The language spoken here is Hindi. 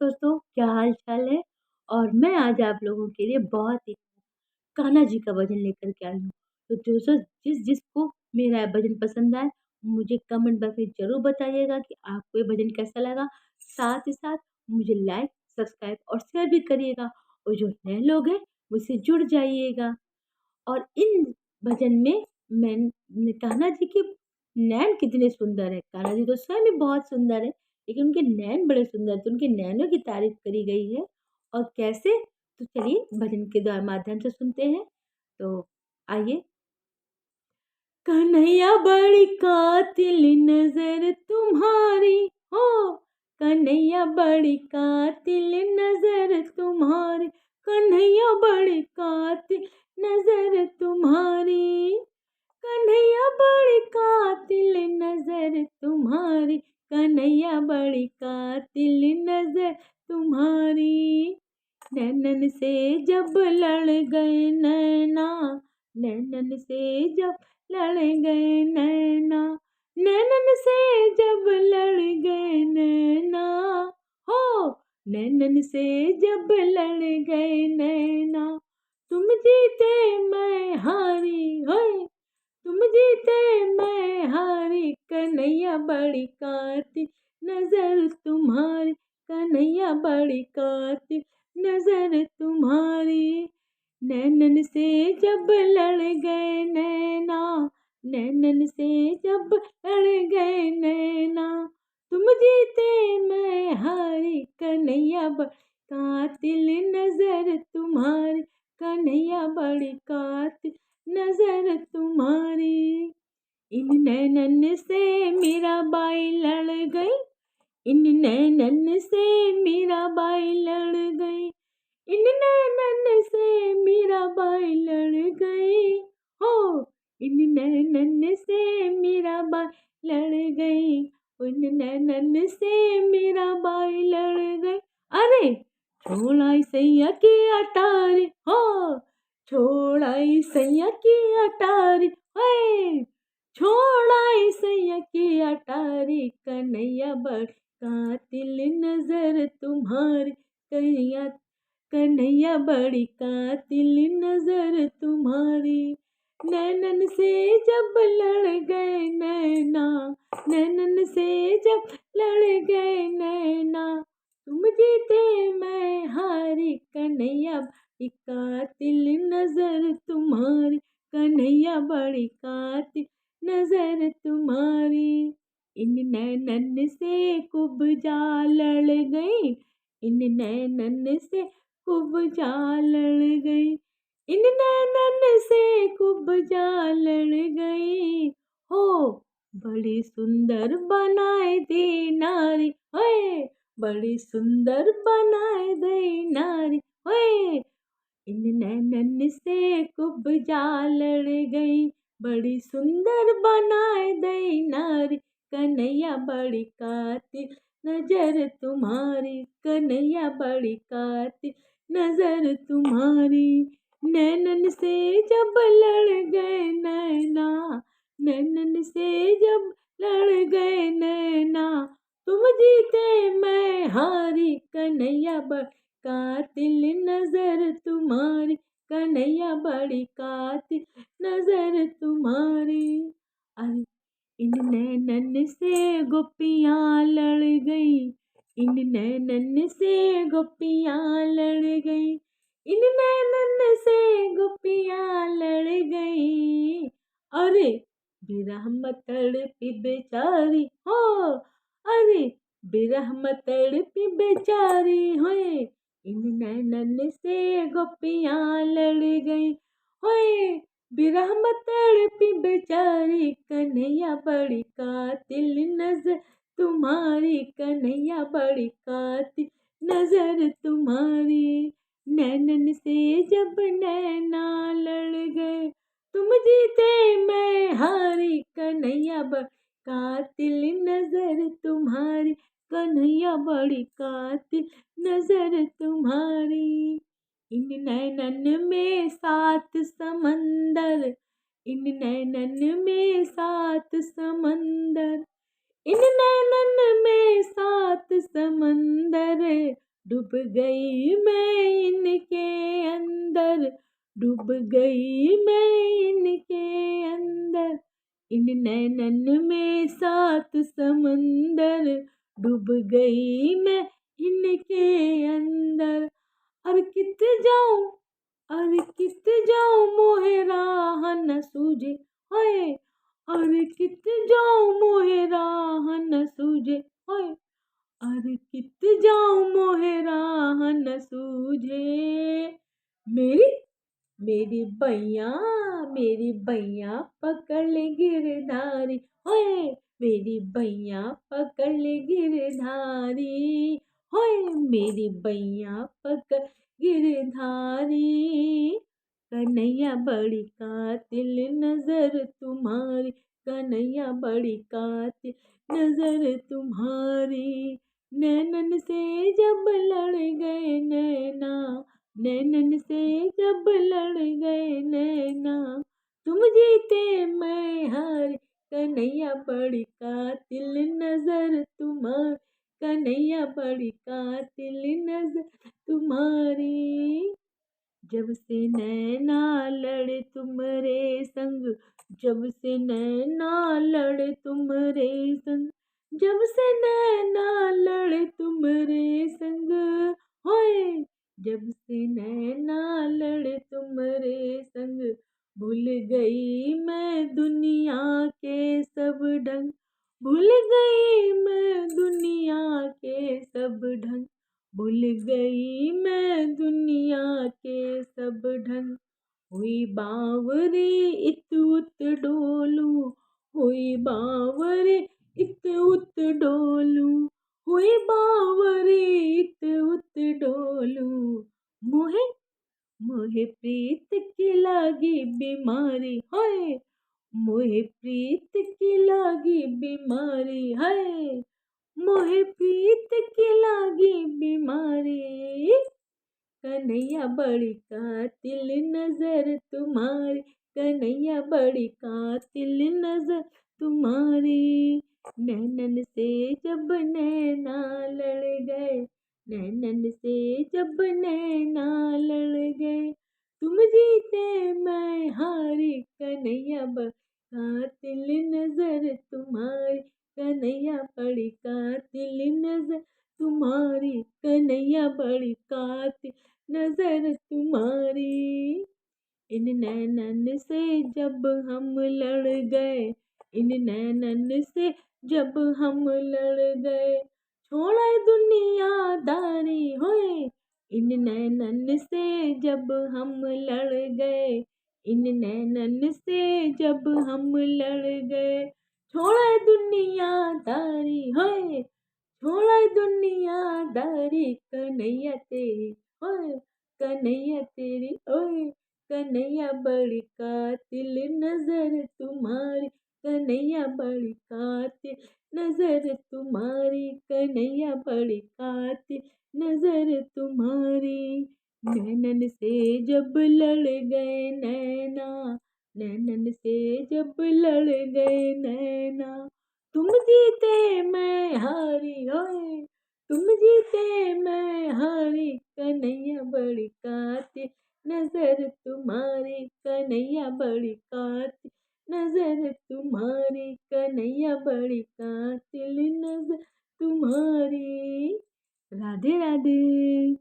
दोस्तों, क्या हाल चाल है। और मैं आज आप लोगों के लिए बहुत ही कान्हा जी का भजन लेकर के आई हूँ। तो दोस्तों, जिसको मेरा भजन पसंद आए, मुझे कमेंट बॉक्स में ज़रूर बताइएगा कि आपको ये भजन कैसा लगा। साथ ही साथ मुझे लाइक, सब्सक्राइब और शेयर भी करिएगा। और जो नए लोग हैं, मुझसे जुड़ जाइएगा। और इन भजन में कान्हा जी के नैन कितने सुंदर है। कान्हा जी तो स्वयं भी बहुत सुंदर है, लेकिन उनके नैन बड़े सुंदर थे। उनके नैनों की तारीफ करी गई है। और कैसे, तो चलिए भजन के द्वारा माध्यम से सुनते हैं। तो आइए। कन्हैया बड़ी कातिल नजर तुम्हारी हो, कन्हैया बड़ी कातिल नजर तुम्हारी, कन्हैया बड़ी कातिल नजर तुम्हारी, कन्हैया बड़ी कातिल नजर तुम्हारी, कन्हैया बड़ी कातिल नजर तुम्हारी। नैनन से जब लड़ गए नैना, नैनन से जब लड़ गए नैना, नैनन से जब लड़ गए नैना, हो नैनन से जब लड़ गए नैना, तुम जीते मैं हारी होए, तुम जीते मैं हारी, कन्हैया बड़ी कातिल नजर तुम्हारी, कन्हैया बड़ी कातिल नजर तुम्हारी। नैनन से जब लड़ गए नैना, नैनन से जब लड़ गए नैना, तुम जीते मैं हारी, कन्हैया बड़ी कातिल नजर तुम्हारी, कन्हैया बड़ी कातिल नजर तुम्हारी। इन नैनन से मीराबाई लड़ गई, इन नैनन से मीराबाई लड़ गई, इन नैनन से मीराबाई लड़ गई, हो इन नैनन से मीराबाई लड़ गई, इन नैनन से मीराबाई लड़ गई। अरे छोड़ाई सैया की अटारी हो, छोड़ाई सैया की अटारी है, छोड़ाई सैया की अटारी, कन्हैया बड़ी कातिल नजर तुम्हारी, कन्हैया कन्हैया बड़ी कातिल नजर तुम्हारी। नैनन से जब लड़ गए नैना, नैनन से जब लड़ गए नैना, तुम जीते मैं हारी, कन्हैया बड़ी कातिल नजर तुम्हारी, कन्हैया बड़ी कातिल नजर तुम्हारी। इन नैनन से कुब्जा लड़ गई, इन नैनन से कुब्जा लड़ गई, इन नैनन से कुब्जा लड़ गई, हो बड़ी सुंदर बनाए दे नारी, ओए बड़ी सुंदर बनाए दे नारी, ओए इन नैनन से कुब्जा लड़ गई, बड़ी सुंदर बनाए दे नारी, कन्हैया बड़ी कातिल नजर तुम्हारी, कन्हैया बड़ी कातिल नजर तुम्हारी। नैनन से जब लड़ गए नैना, नैनन से जब लड़ गए नैना, तुम जीते मैं हारी, कन्हैया बड़ी कातिल नजर तुम्हारी, कन्हैया बड़ी कातिल नजर तुम्हारी। अरे इन नैनन से गोपियाँ लड़ गई, इन नैनन से गोपियाँ लड़ गई, इन नैनन से गोपियाँ लड़ गई। अरे बिरह में तड़पी बेचारी हो, अरे बिरह में तड़पी बेचारी होए, इन नैनन से गोपियाँ लड़ गई, होए बिरह में तड़पी बेचारी, कन्हैया बड़ी कातिल नजर तुम्हारी, कन्हैया बड़ी कातिल नजर तुम्हारी। नैनन से जब नैना लड़ गए, तुम जीते मैं हारी, कन्हैया बड़ी कातिल नजर तुम्हारी, कन्हैया बड़ी कातिल नजर तुम्हारी। इन नैनन में सात समंदर, इन नैनन में सात समंदर, इन नैनन में सात समंदर, डूब गई मैं इनके अंदर, डूब गई मैं इनके अंदर, इन नैनन में सात समंदर, डूब गई मैं इनके अंदर। और कित जाऊं, और कित जाऊं मोहे राह न सूझे, हाय। और कित जाऊं मोहे राह न सूझे, हाय। और कित जाऊं मोहे राह न सूझे। मेरी मेरी बैया पकड़ ले गिरधारी, होए। मेरी बैया पकड़ ले गिरधारी, होए। मेरी बैया पकड़ गिरधारी। कन्हैया बड़ी कातिल नजर तुम्हारी, कन्हैया बड़ी कातिल नजर तुम्हारी। नैनन से जब लड़ गए नैना, नैनन से जब लड़ गए नैना, तुम जीते मैं हारी। कन्हैया बड़ी कातिल नजर तुम्हारी, कन्हैया बड़ी कातिल नजर तुम्हारी। जब से नैना लड़े तुम्हारे संग, जब से नैना लड़े तुम्हारे संग, जब से नैना लड़े तुम्हारे संग, होए। जब से नैना लड़े तुम्हारे संग, भूल गई मैं दुनिया के सब ढंग, भूल गई मैं दुनिया के सब ढंग, भूल गई मैं दुनिया के सब ढंग। हुई बावरी इत उत डोलू, हुई बावरी इत उत डोलू, हुई बावरी इत उत डोलू। मोहे मोहे प्रीत की लागी बीमारी, हाय। मोहे प्रीत की लागी बीमारी, हाय। मोहे प्रीत की लागी बीमारी। कन्हैया बड़ी कातिल नजर तुम्हारी, कन्हैया बड़ी कातिल नजर तुम्हारी। नैनन से जब नैना लड़ गए, नैनन से जब नैना लड़ गए, तुम जीते मैं हारी। कन्हैया बड़ी कातिल नजर तुम्हारी, कन्हैया बड़ी कातिल नजर तुम्हारी, कन्हैया बड़ी कातिल नजर तुम्हारी। इन नैनन से जब हम लड़ गए, इन नैनन से जब हम लड़ गए, छोड़ा दुनियादारी, होए। इन नैनन से जब हम लड़ गए, इन नैनन से जब हम लड़ गए, छोड़ा दुनियादारी, होए। छोड़ा दुनियादारी, कन्हैया तेरी, ओए। कन्हैया तेरी, ओए। कन्हैया बड़ी कातिल नजर तुम्हारी, कन्हैया बड़ी कातिल नजर तुम्हारी, कन्हैया बड़ी कातिल नजर तुम्हारी। नैनन से जब लड़ गए नैना, नैनन से जब लड़ गए नैना, तुम जीते मैं हारी, होए। तुम जीते मैं हारी। कन्हैया बड़ी कातिल नजर तुम्हारी, कन्हैया बड़ी कातिल नजर तुम्हारी, कन्हैया बड़ी कातिल नजर तुम्हारी। राधे राधे।